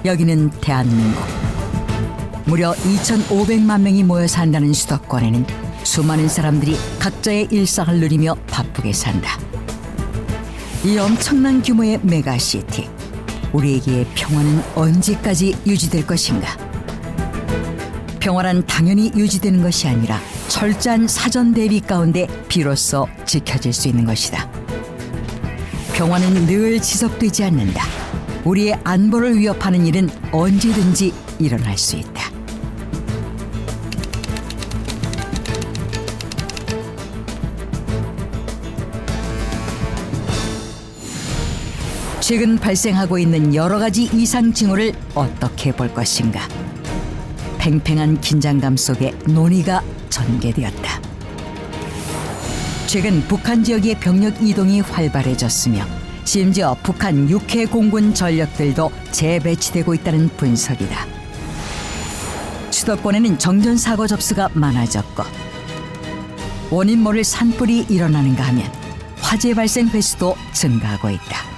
여기는 대한민국. 무려 2,500만 명이 모여 산다는 수도권에는 수많은 사람들이 각자의 일상을 누리며 바쁘게 산다. 이 엄청난 규모의 메가시티, 우리에게 평화는 언제까지 유지될 것인가? 평화란 당연히 유지되는 것이 아니라 철저한 사전 대비 가운데 비로소 지켜질 수 있는 것이다. 평화는 늘 지속되지 않는다. 우리의 안보를 위협하는 일은 언제든지 일어날 수 있다. 최근 발생하고 있는 여러 가지 이상 징후를 어떻게 볼 것인가? 팽팽한 긴장감 속에 논의가 전개되었다. 최근 북한 지역의 병력 이동이 활발해졌으며 심지어 북한 육해 공군 전력들도 재배치되고 있다는 분석이다. 수도권에는 정전사고 접수가 많아졌고 원인 모를 산불이 일어나는가 하면 화재 발생 횟수도 증가하고 있다.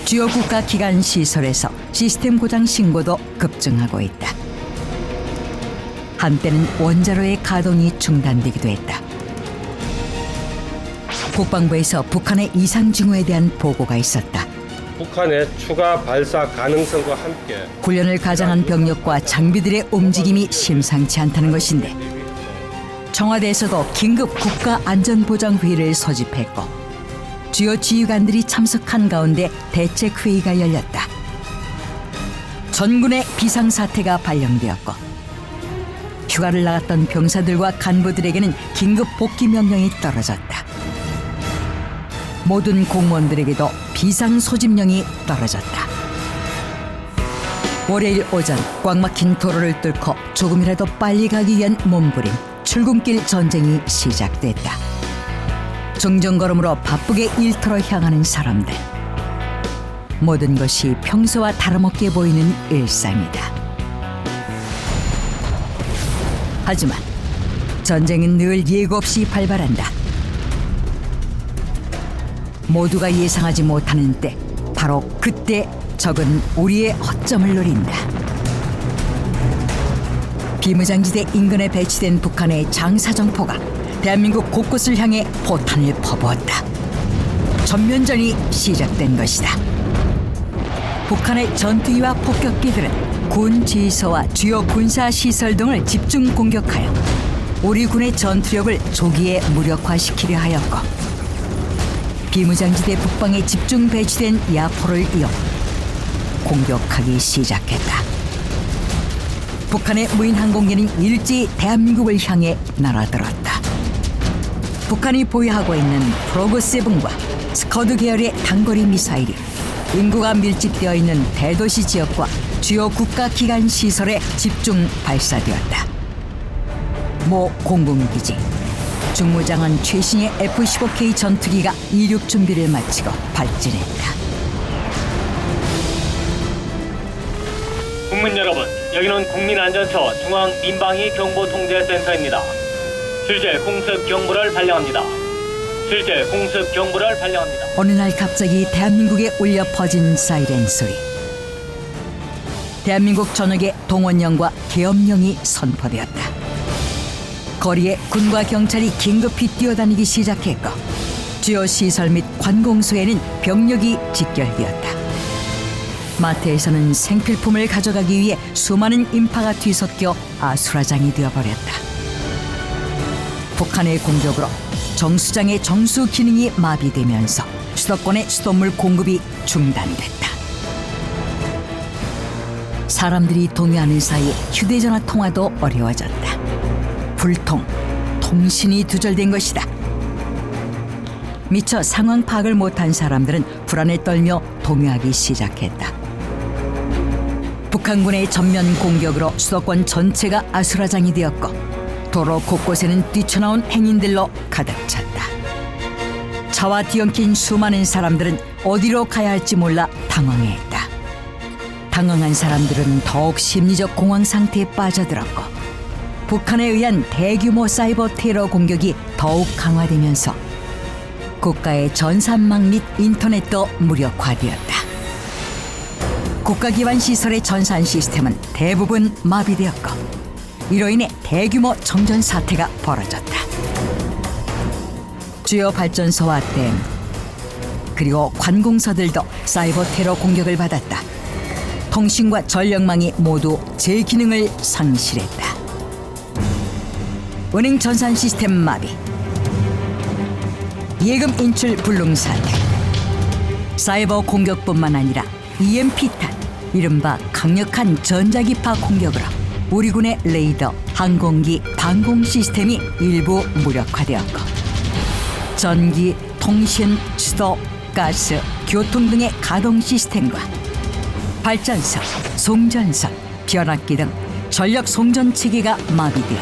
주요 국가 기관 시설에서 시스템 고장 신고도 급증하고 있다. 한때는 원자로의 가동이 중단되기도 했다. 국방부에서 북한의 이상 징후에 대한 보고가 있었다. 북한의 추가 발사 가능성과 함께 훈련을 가장한 병력과 장비들의 움직임이 심상치 않다는 것인데 청와대에서도 긴급 국가안전보장회의를 소집했고 주요 지휘관들이 참석한 가운데 대책회의가 열렸다. 전군의 비상사태가 발령되었고 휴가를 나갔던 병사들과 간부들에게는 긴급 복귀 명령이 떨어졌다. 모든 공무원들에게도 비상소집령이 떨어졌다. 월요일 오전 꽉 막힌 도로를 뚫고 조금이라도 빨리 가기 위한 몸부림, 출근길 전쟁이 시작됐다. 정전걸음으로 바쁘게 일터로 향하는 사람들. 모든 것이 평소와 다름없게 보이는 일상이다. 하지만 전쟁은 늘 예고 없이 발발한다. 모두가 예상하지 못하는 때, 바로 그때 적은 우리의 허점을 노린다. 비무장지대 인근에 배치된 북한의 장사정포가 대한민국 곳곳을 향해 포탄을 퍼부었다. 전면전이 시작된 것이다. 북한의 전투기와 폭격기들은 군 지휘소와 주요 군사시설 등을 집중 공격하여 우리 군의 전투력을 조기에 무력화시키려 하였고 비무장지대 북방에 집중 배치된 야포를 이어 공격하기 시작했다. 북한의 무인 항공기는 일제히 대한민국을 향해 날아들었다. 북한이 보유하고 있는 프로그7과 스커드 계열의 단거리 미사일이 인구가 밀집되어 있는 대도시 지역과 주요 국가기관 시설에 집중 발사되었다. 모 공군기지 중무장은 최신의 F-15K 전투기가 이륙 준비를 마치고 발진했다. 국민 여러분, 여기는 국민안전처 중앙민방위경보통제센터입니다. 실제 공습 경보를 발령합니다. 실제 공습 경보를 발령합니다. 어느 날 갑자기 대한민국에 울려 퍼진 사이렌 소리. 대한민국 전역에 동원령과 계엄령이 선포되었다. 거리에 군과 경찰이 긴급히 뛰어다니기 시작했고 주요 시설 및 관공소에는 병력이 직결되었다. 마트에서는 생필품을 가져가기 위해 수많은 인파가 뒤섞여 아수라장이 되어버렸다. 북한의 공격으로 정수장의 정수 기능이 마비되면서 수도권의 수돗물 공급이 중단됐다. 사람들이 동요하는 사이에 휴대전화 통화도 어려워졌다. 불통, 통신이 두절된 것이다. 미처 상황 파악을 못한 사람들은 불안에 떨며 동요하기 시작했다. 북한군의 전면 공격으로 수도권 전체가 아수라장이 되었고 도로 곳곳에는 뛰쳐나온 행인들로 가득 찼다. 차와 뒤엉킨 수많은 사람들은 어디로 가야 할지 몰라 당황해했다. 당황한 사람들은 더욱 심리적 공황 상태에 빠져들었고 북한에 의한 대규모 사이버 테러 공격이 더욱 강화되면서 국가의 전산망 및 인터넷도 무력화되었다. 국가기반 시설의 전산 시스템은 대부분 마비되었고 이로 인해 대규모 정전 사태가 벌어졌다. 주요 발전소와 댐 그리고 관공서들도 사이버 테러 공격을 받았다. 통신과 전력망이 모두 제 기능을 상실했다. 은행 전산 시스템 마비, 예금 인출 불능 사태, 사이버 공격뿐만 아니라 EMP탄, 이른바 강력한 전자기파 공격으로 우리 군의 레이더, 항공기, 방공 시스템이 일부 무력화되었고 전기, 통신, 수도, 가스, 교통 등의 가동 시스템과 발전소, 송전선, 변압기 등 전력 송전 체계가 마비되어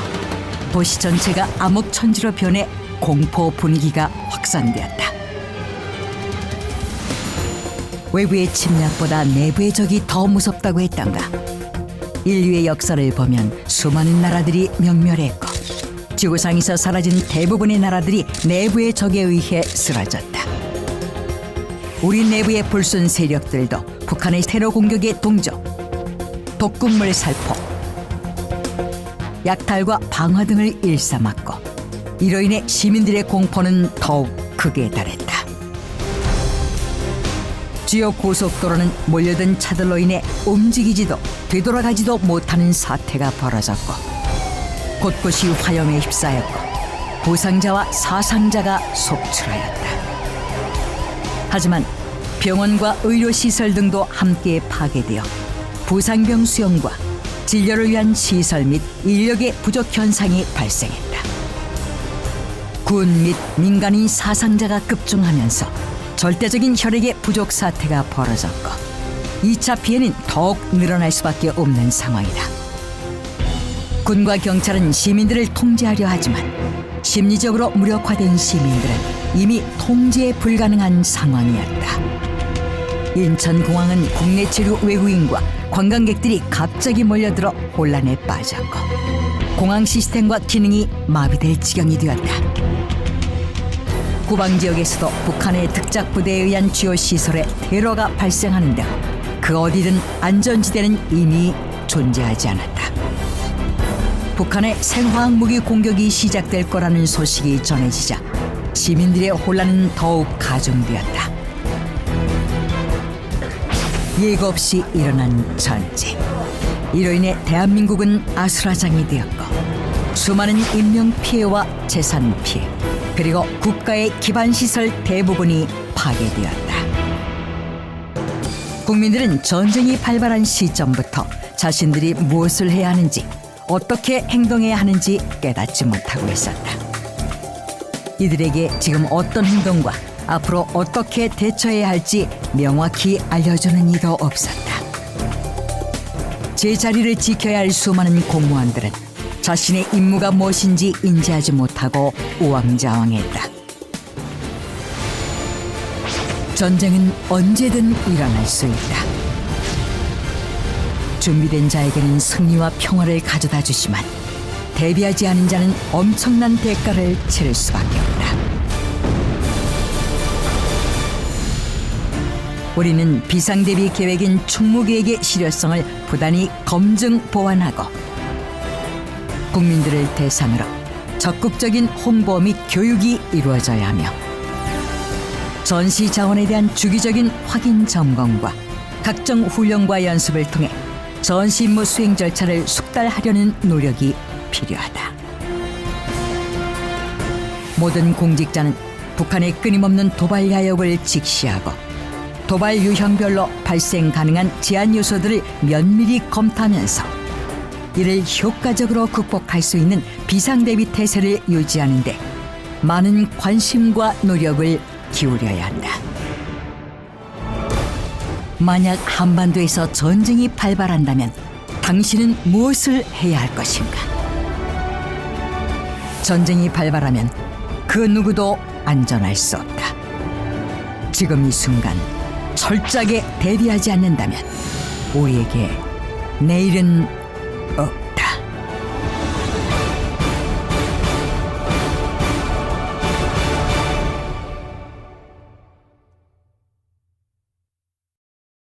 도시 전체가 암흑천지로 변해 공포 분위기가 확산되었다. 외부의 침략보다 내부의 적이 더 무섭다고 했던가. 인류의 역사를 보면 수많은 나라들이 명멸했고 지구상에서 사라진 대부분의 나라들이 내부의 적에 의해 쓰러졌다. 우리 내부의 불순 세력들도 북한의 테러 공격에 동조, 독극물 살포, 약탈과 방화 등을 일삼았고 이로 인해 시민들의 공포는 더욱 극에 달했다. 주요 고속도로는 몰려든 차들로 인해 움직이지도 되돌아가지도 못하는 사태가 벌어졌고 곳곳이 화염에 휩싸였고 부상자와 사상자가 속출하였다. 하지만 병원과 의료시설 등도 함께 파괴되어 부상병 수용과 진료를 위한 시설 및 인력의 부족 현상이 발생했다. 군 및 민간인 사상자가 급증하면서 절대적인 혈액의 부족 사태가 벌어졌고 2차 피해는 더욱 늘어날 수밖에 없는 상황이다. 군과 경찰은 시민들을 통제하려 하지만 심리적으로 무력화된 시민들은 이미 통제 불가능한 상황이었다. 인천공항은 국내 체류 외국인과 관광객들이 갑자기 몰려들어 혼란에 빠졌고 공항 시스템과 기능이 마비될 지경이 되었다. 후방지역에서도 북한의 특작부대에 의한 주요 시설에 테러가 발생하는 등 그 어디든 안전지대는 이미 존재하지 않았다. 북한의 생화학 무기 공격이 시작될 거라는 소식이 전해지자 시민들의 혼란은 더욱 가중되었다. 예고 없이 일어난 전쟁. 이로 인해 대한민국은 아수라장이 되었고 수많은 인명피해와 재산피해 그리고 국가의 기반시설 대부분이 파괴되었다. 국민들은 전쟁이 발발한 시점부터 자신들이 무엇을 해야 하는지 어떻게 행동해야 하는지 깨닫지 못하고 있었다. 이들에게 지금 어떤 행동과 앞으로 어떻게 대처해야 할지 명확히 알려주는 이도 없었다. 제자리를 지켜야 할 수많은 공무원들은 자신의 임무가 무엇인지 인지하지 못하고 우왕좌왕했다. 전쟁은 언제든 일어날 수 있다. 준비된 자에게는 승리와 평화를 가져다 주지만 대비하지 않은 자는 엄청난 대가를 치를 수밖에 없다. 우리는 비상대비 계획인 충무계획의 실효성을 부단히 검증 보완하고 국민들을 대상으로 적극적인 홍보 및 교육이 이루어져야 하며 전시 자원에 대한 주기적인 확인 점검과 각종 훈련과 연습을 통해 전시 임무 수행 절차를 숙달하려는 노력이 필요하다. 모든 공직자는 북한의 끊임없는 도발 야욕을 직시하고 도발 유형별로 발생 가능한 제한 요소들을 면밀히 검토하면서 이를 효과적으로 극복할 수 있는 비상대비 태세를 유지하는 데 많은 관심과 노력을 기울여야 한다. 만약 한반도에서 전쟁이 발발한다면 당신은 무엇을 해야 할 것인가? 전쟁이 발발하면 그 누구도 안전할 수 없다. 지금 이 순간 철저하게 대비하지 않는다면 우리에게 내일은